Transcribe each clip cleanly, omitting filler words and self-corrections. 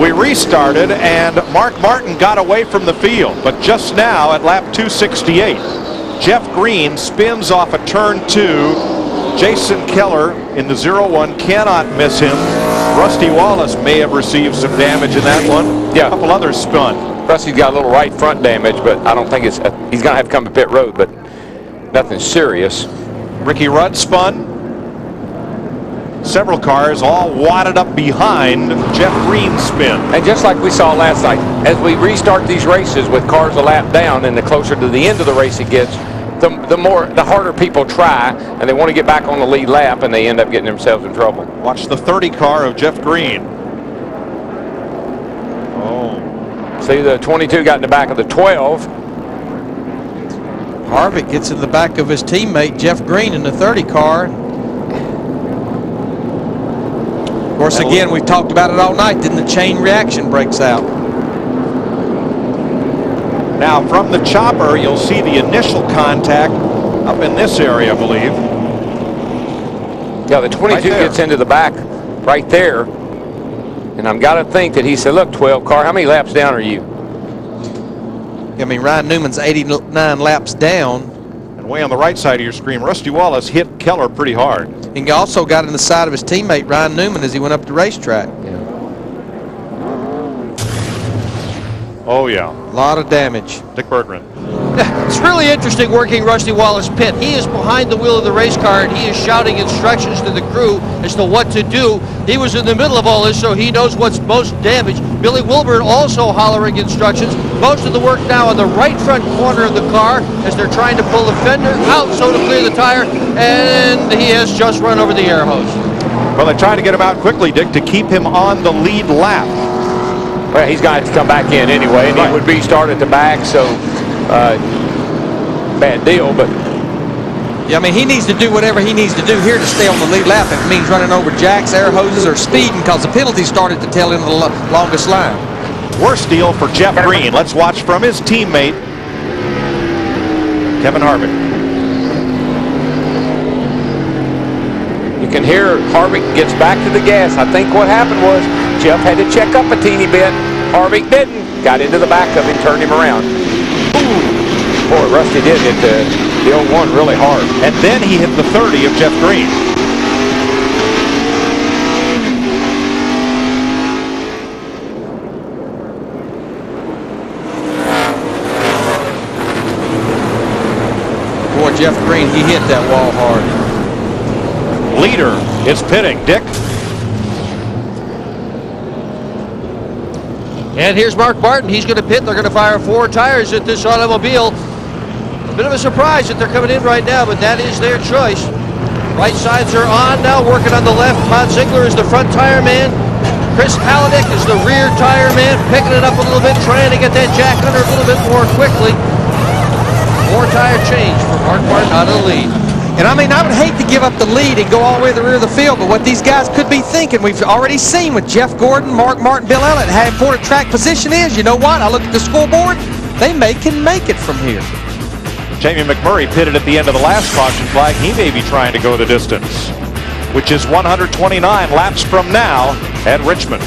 We restarted, and Mark Martin got away from the field, but just now at lap 268, Jeff Green spins off a turn 2. Jason Keller in the 0-1 cannot miss him. Rusty Wallace may have received some damage in that one. Yeah. A couple others spun. Rusty's got a little right front damage, but I don't think it's, he's going to have to come to pit road, but nothing serious. Ricky Rudd spun. Several cars all wadded up behind Jeff Green's spin. And just like we saw last night, as we restart these races with cars a lap down, and the closer to the end of the race it gets, the harder people try, and they want to get back on the lead lap, and they end up getting themselves in trouble. Watch the 30 car of Jeff Green. Oh. See, the 22 got in the back of the 12. Harvick gets in the back of his teammate Jeff Green in the 30 car. Of course, again, we've talked about it all night. Then the chain reaction breaks out. Now, from the chopper, you'll see the initial contact up in this area, I believe. Yeah, the 22 right gets into the back right there. And I've got to think that he said, look, 12 car, how many laps down are you? I mean, Ryan Newman's 89 laps down. And way on the right side of your screen, Rusty Wallace hit Keller pretty hard. And he also got in the side of his teammate, Ryan Newman, as he went up the racetrack. Yeah. Oh, yeah. A lot of damage. Dick Berggren. It's really interesting working Rusty Wallace pit. He is behind the wheel of the race car, and he is shouting instructions to the crew as to what to do. He was in the middle of all this, so he knows what's most damaged. Billy Wilburn also hollering instructions. Most of the work now on the right front corner of the car as they're trying to pull the fender out so to clear the tire, and he has just run over the air hose. Well, they're trying to get him out quickly, Dick, to keep him on the lead lap. Well, he's going to have to come back in anyway, and he would restart at the back, so bad deal, but yeah, I mean, he needs to do whatever he needs to do here to stay on the lead lap. If it means running over jacks, air hoses, or speeding, because the penalty started to tail into the longest line. Worst deal for Jeff Green. Let's watch from his teammate, Kevin Harvick. you can hear Harvick gets back to the gas. I think what happened was Jeff had to check up a teeny bit. Harvick didn't. Got into the back of him, turned him around. Boy, Rusty did hit the 01 really hard. And then he hit the 30 of Jeff Green. Boy, Jeff Green, he hit that wall hard. Leader is pitting. Dick? And here's Mark Martin. He's going to pit. They're going to fire 4 tires at this automobile. A bit of a surprise that they're coming in right now, but that is their choice. Right sides are on now, working on the left. Todd Ziegler is the front tire man. Chris Haladick is the rear tire man, picking it up a little bit, trying to get that jack under a little bit more quickly. 4 tire change for Mark Martin out of the lead. And I mean, I would hate to give up the lead and go all the way to the rear of the field, but what these guys could be thinking, we've already seen with Jeff Gordon, Mark Martin, Bill Ellett, how important track position is. You know what? I look at the scoreboard. They can make it from here. Jamie McMurray pitted at the end of the last caution flag. He may be trying to go the distance, which is 129 laps from now at Richmond.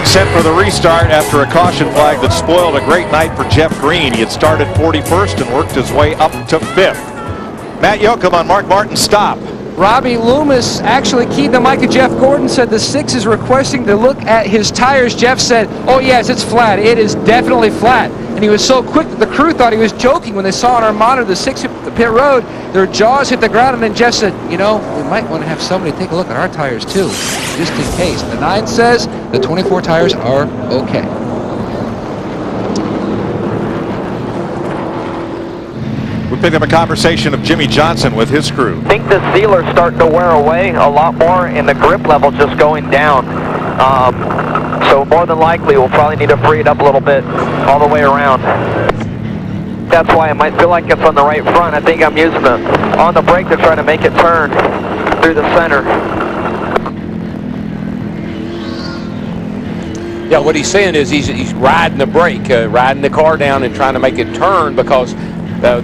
Set for the restart after a caution flag that spoiled a great night for Jeff Green. He had started 41st and worked his way up to 5th. Matt Yoakum on Mark Martin's stop. Robbie Loomis actually keyed the mic of Jeff Gordon, said the 6 is requesting to look at his tires. Jeff said, oh yes, it's flat. It is definitely flat. And and he was so quick that the crew thought he was joking when they saw on our monitor the pit road, their jaws hit the ground, and then Jeff said, you know, we might want to have somebody take a look at our tires too, just in case. And the 9 says the 24 tires are okay. We picked up a conversation of Jimmy Johnson with his crew. I think the sealer's starting to wear away a lot more and the grip level just going down. So more than likely we'll probably need to free it up a little bit all the way around. That's why it might feel like it's on the right front. I think I'm using on the brake to try to make it turn through the center. Yeah, what he's saying is he's riding the brake, riding the car down and trying to make it turn because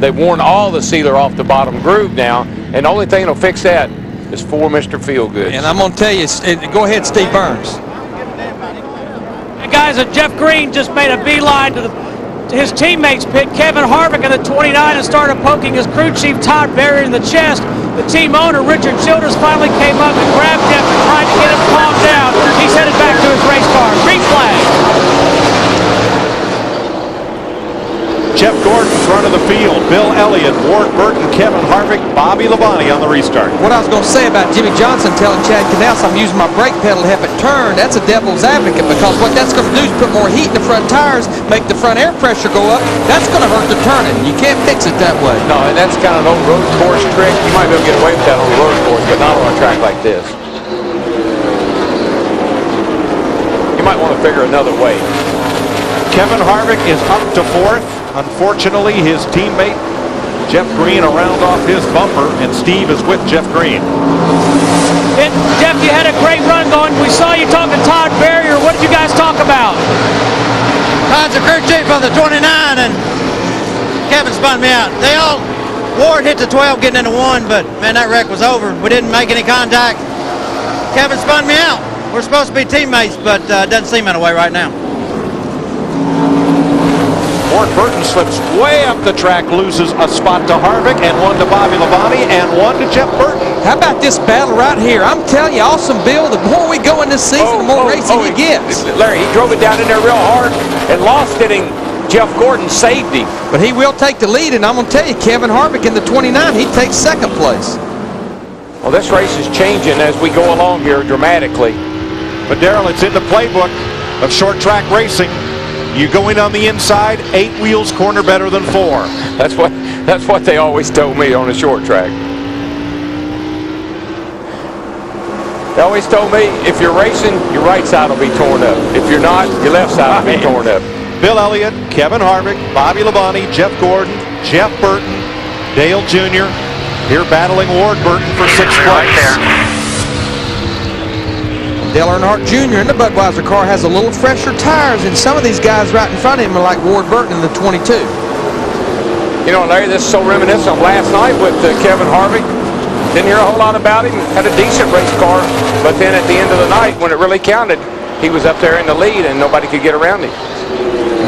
they've worn all the sealer off the bottom groove now, and the only thing that'll fix that is for Mr. Feelgood. And I'm going to tell you, go ahead, Steve Burns. Hey guys, Jeff Green just made a beeline to his teammates pit. Kevin Harvick in the 29 and started poking his crew chief Todd Berry in the chest. The team owner Richard Childers finally came up and grabbed Jeff and tried to get him calmed down. He's headed back to his race car. Green flag. Jeff Gordon, front of the field. Bill Elliott, Ward Burton, Kevin Harvick, Bobby Labonte on the restart. What I was going to say about Jimmy Johnson telling Chad Knaus I'm using my brake pedal to help it turn, that's a devil's advocate, because what that's going to do is put more heat in the front tires, make the front air pressure go up. That's going to hurt the turning. You can't fix it that way. No, and that's kind of an old road course trick. You might be able to get away with that on a road course, but not on a track like this. You might want to figure another way. Kevin Harvick is up to 4th. Unfortunately, his teammate Jeff Green around off his bumper, and Steve is with Jeff Green. Jeff, you had a great run going. We saw you talk to Todd Berry. What did you guys talk about? Todd's a crew chief on the 29, and Kevin spun me out. Ward hit the 12 getting into 1, but man, that wreck was over. We didn't make any contact. Kevin spun me out. We're supposed to be teammates, but it doesn't seem that way right now. Ward Burton slips way up the track, loses a spot to Harvick, and one to Bobby Labonte, and one to Jeff Burton. How about this battle right here? I'm telling you, awesome, Bill. The more we go in this season, the more racing he gets. Larry, he drove it down in there real hard and lost it, and Jeff Gordon saved him. But he will take the lead, and I'm going to tell you, Kevin Harvick in the 29, he takes 2nd place. Well, this race is changing as we go along here dramatically. But Darrell, it's in the playbook of short track racing. You go in on the inside, 8 wheels corner better than 4. That's what they always told me on a short track. They always told me, if you're racing, your right side will be torn up. If you're not, your left side will be torn up. Bill Elliott, Kevin Harvick, Bobby Labonte, Jeff Gordon, Jeff Burton, Dale Jr. here battling Ward Burton for 6th place. Right there. Dale Earnhardt Jr. in the Budweiser car has a little fresher tires, and some of these guys right in front of him are like Ward Burton in the 22. You know, Larry, this is so reminiscent of last night with Kevin Harvick. Didn't hear a whole lot about him. Had a decent race car, but then at the end of the night, when it really counted, he was up there in the lead and nobody could get around him.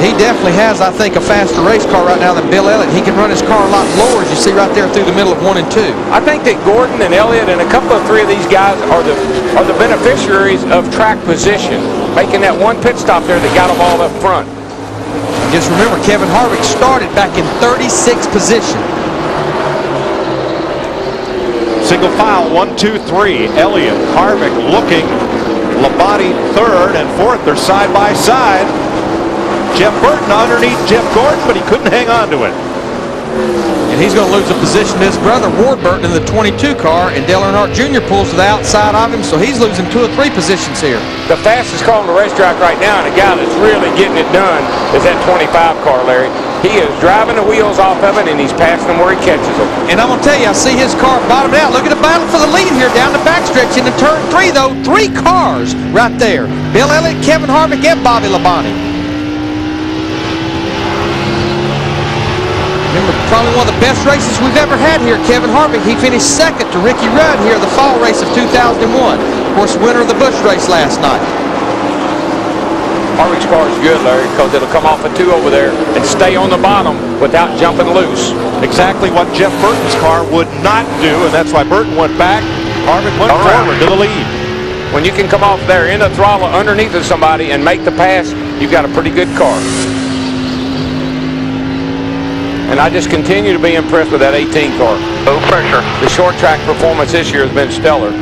He definitely has, I think, a faster race car right now than Bill Elliott. He can run his car a lot lower, as you see right there through the middle of 1 and 2. I think that Gordon and Elliott and a couple of 3 of these guys are the beneficiaries of track position, making that one pit stop there that got them all up front. Just remember, Kevin Harvick started back in 36th position. Single file, 1, 2, 3. Elliott, Harvick looking. Labonte 3rd and 4th. They're side by side. Jeff Burton underneath Jeff Gordon, but he couldn't hang on to it. And he's going to lose a position to his brother, Ward Burton, in the 22 car, and Dale Earnhardt Jr. pulls to the outside of him, so he's losing 2 or 3 positions here. The fastest car on the racetrack right now, and a guy that's really getting it done, is that 25 car, Larry. He is driving the wheels off of it, and he's passing them where he catches them. And I'm going to tell you, I see his car bottomed out. Look at the battle for the lead here down the backstretch into turn 3, though. 3 cars right there. Bill Elliott, Kevin Harvick, and Bobby Labonte. Remember, probably one of the best races we've ever had here, Kevin Harvick. He finished 2nd to Ricky Rudd here the fall race of 2001. Of course, winner of the Busch race last night. Harvick's car is good, Larry, because it'll come off a 2 over there and stay on the bottom without jumping loose. Exactly what Jeff Burton's car would not do, and that's why Burton went back. Harvick went forward to the lead. When you can come off there in the throttle underneath of somebody and make the pass, you've got a pretty good car. And I just continue to be impressed with that 18 car. Low pressure. The short track performance this year has been stellar.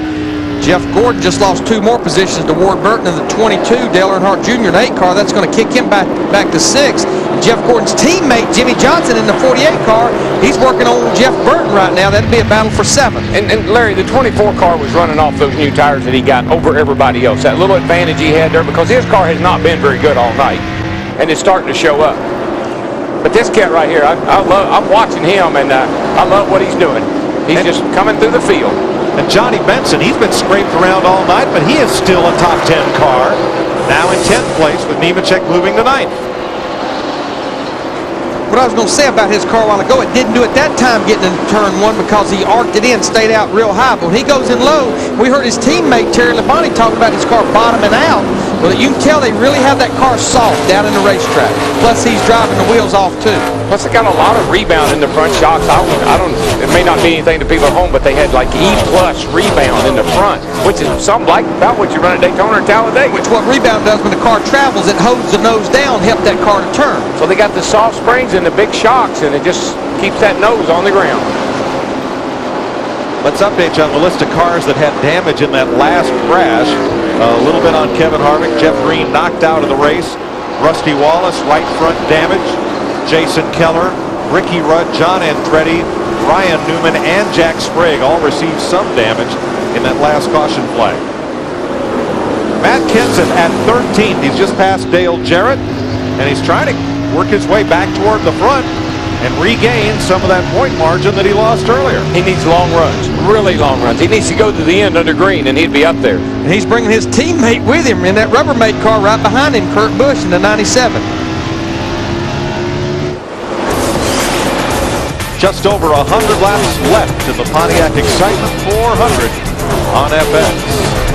Jeff Gordon just lost 2 more positions to Ward Burton in the 22 Dale Earnhardt Jr. 8 car. That's going to kick him back to 6th. Jeff Gordon's teammate Jimmy Johnson in the 48 car, he's working on Jeff Burton right now. That'd be a battle for 7th. And Larry, the 24 car was running off those new tires that he got over everybody else. That little advantage he had there, because his car has not been very good all night, and it's starting to show up. But this cat right here, I'm watching him, and I love what he's doing. He's just coming through the field. And Johnny Benson, he's been scraped around all night, but he is still a top 10 car. Now in 10th place with Nemechek moving to 9th. What I was going to say about his car a while ago, it didn't do it that time getting into turn 1 because he arced it in, stayed out real high. But when he goes in low, we heard his teammate Terry Labonte talking about his car bottoming out. Well, you can tell they really have that car soft down in the racetrack. Plus, he's driving the wheels off too. Plus, they got a lot of rebound in the front shocks. It may not be anything to people at home, but they had like E+ rebound in the front, which is something like about what you run at Daytona or Talladega. Which what rebound does when the car travels, it holds the nose down, help that car to turn. So they got the soft springs and the big shocks, and it just keeps that nose on the ground. Let's update you on the list of cars that had damage in that last crash. A little bit on Kevin Harvick. Jeff Green knocked out of the race. Rusty Wallace, right front damage. Jason Keller, Ricky Rudd, John Andretti, Ryan Newman, and Jack Sprague all received some damage in that last caution flag. Matt Kenseth at 13th. He's just past Dale Jarrett, and he's trying to work his way back toward the front and regain some of that point margin that he lost earlier. He needs long runs, really long runs. He needs to go to the end under green, and he'd be up there. And he's bringing his teammate with him in that Rubbermaid car right behind him, Kurt Busch in the 97. Just over 100 laps left in the Pontiac Excitement 400 on FX.